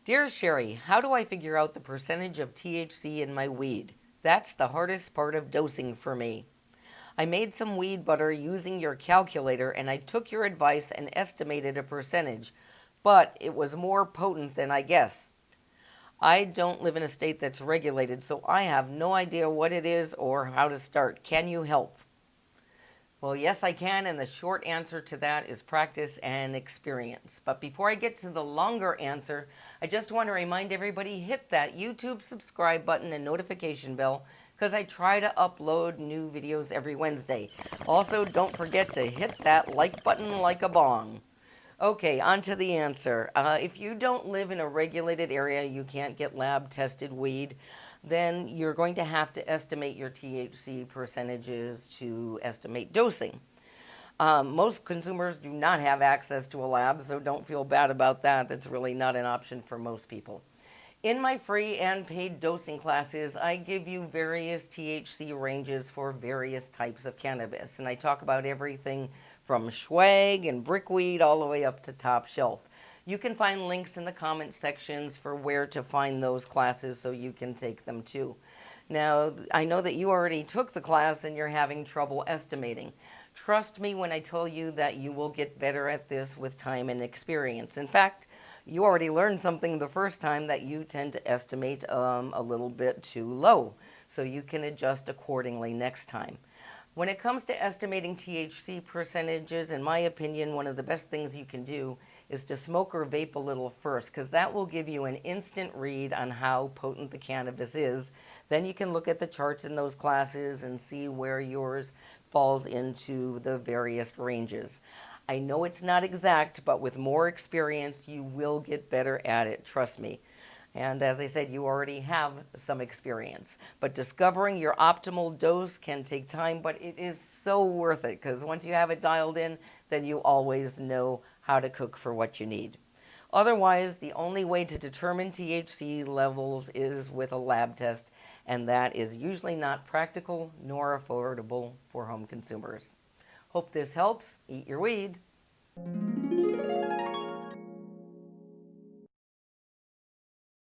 Dear Sherry, how do I figure out the percentage of THC in my weed? That's the hardest part of dosing for me. I made some weed butter using your calculator and I took your advice and estimated a percentage, but it was more potent than I guessed. I don't live in a state that's regulated, so I have no idea what it is or how to start. Can you help? Well, yes, I can, and the short answer to that is practice and experience. But before I get to the longer answer, I just want to remind everybody hit that YouTube subscribe button and notification bell because I try to upload new videos every Wednesday. Also, don't forget to hit that like button like a bong. Okay, on to the answer. If you don't live in a regulated area, you can't get lab tested weed, then you're going to have to estimate your THC percentages to estimate dosing. Most consumers do not have access to a lab, so don't feel bad about that. That's really not an option for most people. In my free and paid dosing classes, I give you various THC ranges for various types of cannabis, and I talk about everything from swag and brickweed all the way up to top shelf. You can find links in the comment sections for where to find those classes so you can take them too. Now, I know that you already took the class and you're having trouble estimating. Trust me when I tell you that you will get better at this with time and experience. In fact, you already learned something the first time that you tend to estimate a little bit too low, so you can adjust accordingly next time. When it comes to estimating THC percentages, in my opinion, one of the best things you can do is to smoke or vape a little first, because that will give you an instant read on how potent the cannabis is. Then you can look at the charts in those classes and see where yours falls into the various ranges. I know it's not exact, but with more experience, you will get better at it, trust me. And as I said, you already have some experience. But discovering your optimal dose can take time, but it is so worth it because once you have it dialed in, then you always know how to cook for what you need. Otherwise, the only way to determine THC levels is with a lab test, and that is usually not practical nor affordable for home consumers. Hope this helps. Eat your weed.